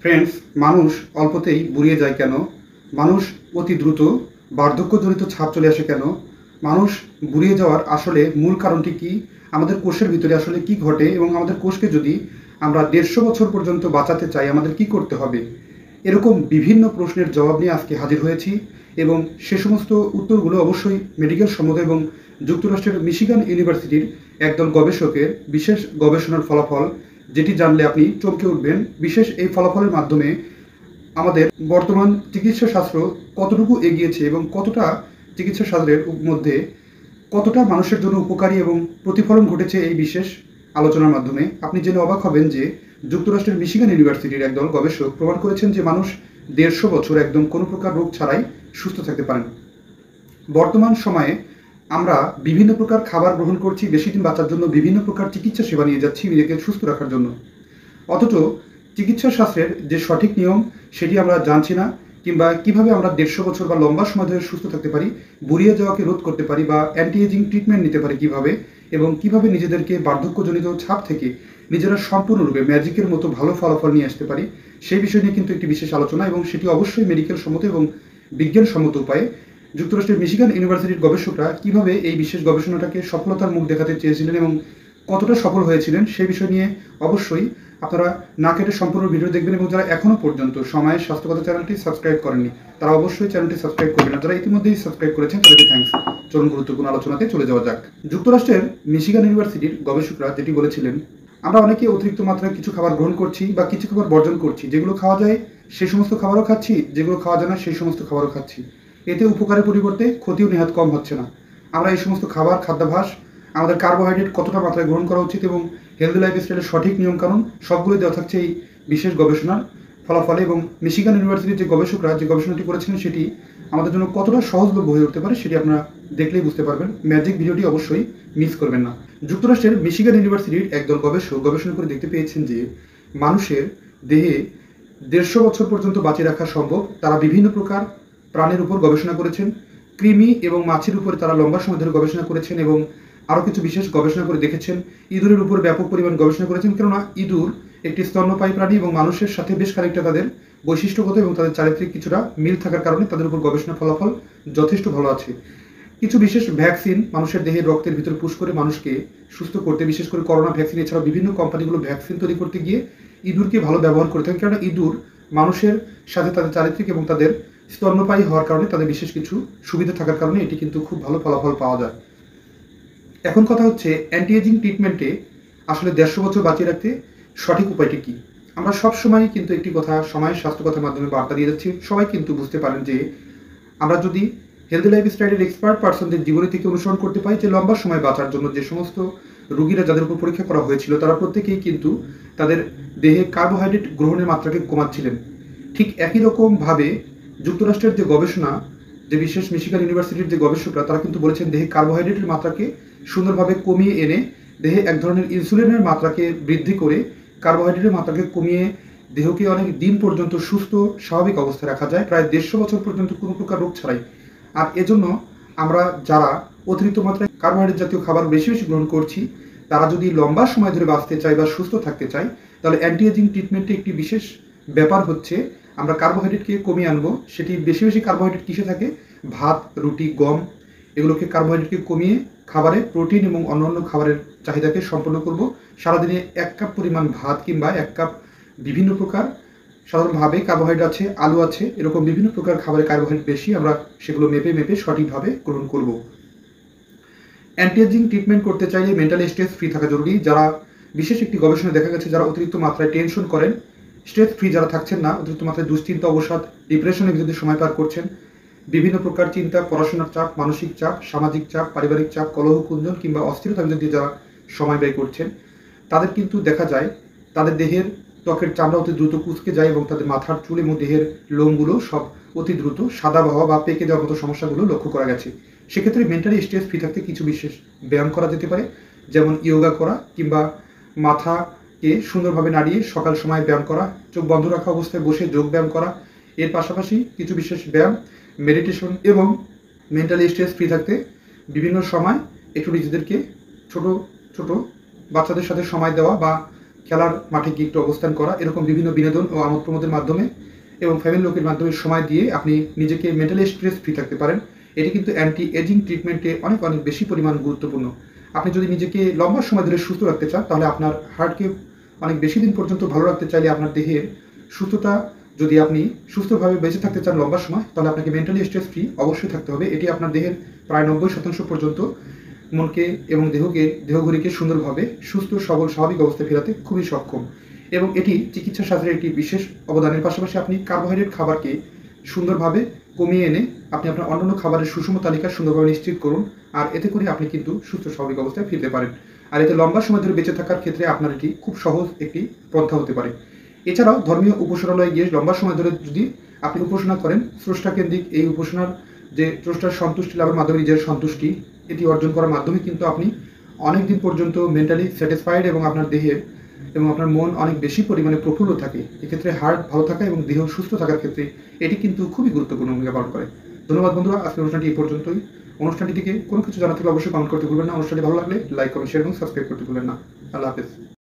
Friends, মানুষ অল্পতেই বুড়িয়ে যায় কেন? মানুষ অতি দ্রুত বার্ধক্যজনিত ছাপ চলে আসে কেন? মানুষ বুড়িয়ে যাওয়ার আসলে মূল কারণটি কী? আমাদের কোষের ভিতরে আসলে কি ঘটে এবং আমাদের কোষকে যদি আমরা 150 বছর পর্যন্ত বাঁচাতে চাই আমাদের কি করতে হবে? এরকম বিভিন্ন প্রশ্নের জবাব নিয়ে আজকে হাজির হয়েছি এবং সে সমস্ত উত্তরগুলো অবশ্যই মেডিকেল সম্মত এবং যুক্তরাষ্ট্রের মিশিগান ইউনিভার্সিটির একদল গবেষকের বিশেষ গবেষণার ফলাফল, যেটি জানলে আপনি চমকে উঠবেন। বিশেষ এই ফলাফলের মাধ্যমে আমাদের বর্তমান চিকিৎসা শাস্ত্র কতটুকু এগিয়েছে এবং কতটা চিকিৎসা শাস্ত্রের মধ্যে কতটা মানুষের জন্য উপকারী এবং প্রতিফলন ঘটেছে এই বিশেষ আলোচনার মাধ্যমে আপনি জেনে অবাক হবেন যে যুক্তরাষ্ট্রের মিশিগান ইউনিভার্সিটির একদল গবেষক প্রমাণ করেছেন যে মানুষ 150 বছর একদম কোনো প্রকার রোগ ছাড়াই সুস্থ থাকতে পারেন। বর্তমান সময়ে আমরা বিভিন্ন প্রকার খাবার গ্রহণ করছি, বেশি দিন বাঁচার জন্য বিভিন্ন প্রকার চিকিৎসা সেবা নিয়ে যাচ্ছি নিজেকে সুস্থ রাখার জন্য, অথচ চিকিৎসা শাস্ত্রের যে সঠিক নিয়ম সেটি আমরা জানছি না, কিংবা কিভাবে আমরা 150 বছর বা লম্বা সময় ধরে সুস্থ থাকতে পারি, বুড়িয়ে যাওয়াকে রোধ করতে পারি বা অ্যান্টি এজিং ট্রিটমেন্ট নিতে পারি কিভাবে, এবং কিভাবে নিজেদেরকে বার্ধক্যজনিত ছাপ থেকে নিজেরা সম্পূর্ণরূপে ম্যাজিকের মতো ভালো ফলাফল নিয়ে আসতে পারি, সেই বিষয় নিয়ে কিন্তু একটি বিশেষ আলোচনা, এবং সেটি অবশ্যই মেডিকেল সম্মত এবং বিজ্ঞানসম্মত উপায়ে যুক্তরাষ্ট্রের মিশিগান ইউনিভার্সিটির গবেষকরা কিভাবে এই বিশেষ গবেষণাটাকে সফলতার মুখ দেখাতে চেয়েছিলেন এবং কতটা সফল হয়েছিলেন সেই বিষয় নিয়ে অবশ্যই আপনারা না কেটে সম্পূর্ণ ভিডিও দেখবেন। এবং যারা এখনও পর্যন্ত সময়ের স্বাস্থ্যকথা চ্যানেলটি সাবস্ক্রাইব করেননি তারা অবশ্যই চ্যানেলটি সাবস্ক্রাইব করবেন, যারা ইতিমধ্যেই সাবস্ক্রাইব করেছেন তাদেরকে থ্যাঙ্কস। চলুন গুরুত্বপূর্ণ আলোচনাতে চলে যাওয়া যাক। যুক্তরাষ্ট্রের মিশিগান ইউনিভার্সিটির গবেষকরা যেটি বলেছিলেন, আমরা অনেকে অতিরিক্ত মাত্রায় কিছু খাবার গ্রহণ করছি বা কিছু খাবার বর্জন করছি, যেগুলো খাওয়া যায় সেই সমস্ত খাবারও খাচ্ছি, যেগুলো খাওয়া যায় না সেই সমস্ত খাবারও খাচ্ছি। এতে উপকারের পরিবর্তে ক্ষতিও নেহাত কম হচ্ছে না। আমরা এই সমস্ত খাদ্যাভ্যাস, আমাদের কার্বোহাইড্রেট কতটা মাত্রায় গ্রহণ করা উচিত এবং হেলদি লাইফস্টাইলের সঠিক নিয়মকানুন সবগুলো দেওয়া থাকছে এই বিশেষ গবেষণার ফলাফলে। এবং মিশিগান ইউনিভার্সিটির যে গবেষকরা যে গবেষণাটি করেছিলেন সেটি আমাদের জন্য কতটা সহজলভ্য হয়ে উঠতে পারে সেটি আপনারা দেখলেই বুঝতে পারবেন। ম্যাজিক ভিডিওটি অবশ্যই মিস করবেন না। যুক্তরাষ্ট্রের মিশিগান ইউনিভার্সিটির একদল গবেষক গবেষণা করে দেখতে পেয়েছেন যে মানুষের দেহে 150 বছর পর্যন্ত বাঁচিয়ে রাখা সম্ভব। তারা বিভিন্ন প্রকার প্রাণীর উপর গবেষণা করেছেন, কৃমি এবং মাছের উপরে তারা লম্বা সময় ধরে গবেষণা করেছেন এবং আরও কিছু বিশেষ গবেষণা করে দেখেছেন। ইঁদুরের উপর ব্যাপক পরিমাণ গবেষণা করেছেন, কেননা ইঁদুর একটি স্তন্যপায়ী প্রাণী এবং মানুষের সাথে বেশ খানিকটা তাদের বৈশিষ্ট্যগত এবং তাদের চারিত্রিক কিছুটা মিল থাকার কারণে তাদের উপর গবেষণা ফলাফল যথেষ্ট ভালো আছে। কিছু বিশেষ ভ্যাকসিন মানুষের দেহের রক্তের ভিতরে পুশ করে মানুষকে সুস্থ করতে, বিশেষ করে করোনা ভ্যাকসিন এছাড়াও বিভিন্ন কোম্পানিগুলো ভ্যাকসিন তৈরি করতে গিয়ে ইঁদুরকে ভালো ব্যবহার করে থাকেন, কারণ ইঁদুর মানুষের সাথে তাদের চারিত্রিক এবং তাদের স্তন্যপায়ী হওয়ার কারণে তাদের বিশেষ কিছু সুবিধা থাকার কারণে এটি কিন্তু খুব ভালো ফলাফল পাওয়া যায়। এখন কথা হচ্ছে, অ্যান্টি এজিং ট্রিটমেন্টে আসলে 150 বছর বাঁচিয়ে রাখতে সঠিক উপায়টি কী? আমরা সবসময় কিন্তু একটি কথা সময়ের স্বাস্থ্যকথার মাধ্যমে বার্তা দিয়ে যাচ্ছি। সবাই কিন্তু বুঝতে পারেন যে আমরা যদি হেলদি লাইফস্টাইলের এক্সপার্ট পার্সনদের জীবনী থেকে অনুসরণ করতে পারি যে লম্বা সময় বাঁচার জন্য যে সমস্ত রোগীরা যাদের উপর পরীক্ষা করা হয়েছিল তারা প্রত্যেকেই কিন্তু তাদের দেহে কার্বোহাইড্রেট গ্রহণের মাত্রাকে কমাচ্ছিলেন। ঠিক একই রকমভাবে যুক্তরাষ্ট্রের যে গবেষণা, যে বিশেষ মিশিগান ইউনিভার্সিটির যে গবেষকরা তারা কিন্তু বলেছেন দেহে কার্বোহাইড্রেটের মাত্রাকে সুন্দরভাবে কমিয়ে এনে দেহে এক ধরনের ইনসুলিনের মাত্রাকে বৃদ্ধি করে কার্বোহাইড্রেটের মাত্রাকে কমিয়ে দেহকে অনেক দিন পর্যন্ত সুস্থ স্বাভাবিক অবস্থায় রাখা যায়, প্রায় 150 বছর পর্যন্ত কোনো প্রকার রোগ ছাড়াই। আর এজন্য আমরা যারা অতিরিক্ত মাত্রায় কার্বোহাইড্রেট জাতীয় খাবার বেশি বেশি গ্রহণ করছি তারা যদি লম্বা সময় ধরে বাঁচতে চাই বা সুস্থ থাকতে চাই তাহলে অ্যান্টি এজিং ট্রিটমেন্টে একটি বিশেষ ব্যাপার হচ্ছে আমরা কার্বোহাইড্রেটকে কমিয়ে আনবো। সেটি বেশি বেশি কার্বোহাইড্রেট কিসে থাকে? ভাত, রুটি, গম, এগুলোকে কার্বোহাইড্রেটকে কমিয়ে খাবারে প্রোটিন এবং অন্যান্য খাবারের চাহিদাকে সম্পন্ন করব। সারাদিনে 1 কাপ পরিমাণ ভাত কিংবা 1 কাপ বিভিন্ন প্রকার সাধারণভাবে কার্বোহাইড্রেট আছে, আলু আছে, এরকম বিভিন্ন প্রকার খাবারে কার্বোহাইড্রেট বেশি, আমরা সেগুলো মেপে সঠিকভাবে গ্রহণ করব। অ্যান্টি এজিং ট্রিটমেন্ট করতে চাইলে মেন্টালি স্ট্রেস ফ্রি থাকা জরুরি। যারা বিশেষ একটি গবেষণায় দেখা গেছে যারা অতিরিক্ত মাত্রায় টেনশন করেন, স্ট্রেস ফ্রি যারা থাকছেন না, অতিরিক্ত মাত্রায় দুশ্চিন্তা, অবসাদ, ডিপ্রেশনের ভিতরে সময় পার করছেন, বিভিন্ন প্রকার চিন্তা, পড়াশোনার চাপ, মানসিক চাপ, সামাজিক চাপ, পারিবারিক চাপ, কলহ কুঞ্জন কিংবা অস্থিরতার ভিতর দিয়ে যারা সময় ব্যয় করছেন তাদের কিন্তু দেখা যায় তাদের দেহের ত্বকের চামড়া অতি দ্রুত কুঁচকে যায় এবং তাদের মাথার চুল এবং দেহের লোমগুলো সব অতি দ্রুত সাদা হওয়া বা পেকে যাওয়ার মতো সমস্যাগুলো লক্ষ্য করা গেছে। সেক্ষেত্রে মেন্টালি স্ট্রেস ফ্রি থাকতে কিছু বিশেষ ব্যায়াম করা যেতে পারে, যেমন ইয়োগা করা কিংবা মাথাকে সুন্দরভাবে নাড়িয়ে সকাল সময় ব্যায়াম করা, চোখ বন্ধ রাখা অবস্থায় বসে যোগ ব্যায়াম করা। এর পাশাপাশি কিছু বিশেষ ব্যায়াম, মেডিটেশন এবং মেন্টালি স্ট্রেস ফ্রি থাকতে বিভিন্ন সময় একটু নিজেদেরকে ছোট ছোট বাচ্চাদের সাথে সময় দেওয়া বা খেলার মাঠে গিয়ে একটু অবস্থান করা, এরকম বিভিন্ন বিনোদন ও আমোদ প্রমোদের মাধ্যমে এবং ফ্যামিলির লোকের মাধ্যমে সময় দিয়ে আপনি নিজেকে মেন্টালি স্ট্রেস ফ্রি থাকতে পারেন। এটি কিন্তু অ্যান্টি এজিং ট্রিটমেন্টে অনেক অনেক বেশি পরিমাণ গুরুত্বপূর্ণ। আপনি যদি নিজেকে লম্বা সময় ধরে সুস্থ রাখতে চান, তাহলে আপনার হার্টকে অনেক বেশি দিন পর্যন্ত ভালো রাখতে চাইলে আপনার দেহের সুস্থতা, যদি আপনি সুস্থভাবে বেঁচে থাকতে চান লম্বা সময়, তাহলে আপনাকে মেন্টালি স্ট্রেস ফ্রি অবশ্যই থাকতে হবে। এটি আপনার দেহের প্রায় 90% পর্যন্ত মনকে এবং দেহঘড়িকে সুন্দরভাবে সুস্থ সবল স্বাভাবিক অবস্থায় ফেরাতে খুবই সক্ষম। এবং এটি চিকিৎসা শাস্ত্রের একটি বিশেষ অবদানের পাশাপাশি আপনি কার্বোহাইড্রেট খাবারকে সুন্দরভাবে কমিয়ে এনে আপনি আপনার অন্যান্য খাবারের সুষম তালিকা সুন্দরভাবে নিশ্চিত করুন। আর এতে করে আপনি কিন্তু সুস্থ স্বাভাবিক অবস্থায় ফিরতে পারেন। আর এতে লম্বা সময় ধরে বেঁচে থাকার ক্ষেত্রে আপনার এটি খুব সহজ একটি পন্থা হতে পারে। এছাড়াও ধর্মীয় উপাসনালয়ে গিয়ে লম্বা সময় ধরে যদি আপনি উপাসনা করেন, স্রষ্টাকেন্দ্রিক এই উপাসনার যে স্রষ্টার সন্তুষ্টি লাভের মাধ্যমে নিজের সন্তুষ্টি এটি অর্জন করার মাধ্যমে কিন্তু আপনি অনেক দিন পর্যন্ত মেন্টালি স্যাটিসফাইড এবং আপনার দেহের এবং আপনার মন অনেক বেশি পরিমাণে প্রফুল্ল থাকে। এক্ষেত্রে হার্ট ভালো থাকা এবং দেহ সুস্থ থাকার ক্ষেত্রে এটি কিন্তু খুবই গুরুত্বপূর্ণ ভূমিকা পালন করে। ধন্যবাদ বন্ধুরা, আজকের অনুষ্ঠানটি এই পর্যন্তই। অনুষ্ঠানটি থেকে কোনো কিছু জানা থাকলে অবশ্যই কমেন্ট করতে ভুলবেন না। অনুষ্ঠানটি ভালো লাগলে লাইক, কমেন্ট, শেয়ার এবং সাবস্ক্রাইব করতে ভুলবেন না। আল্লাহ হাফেজ।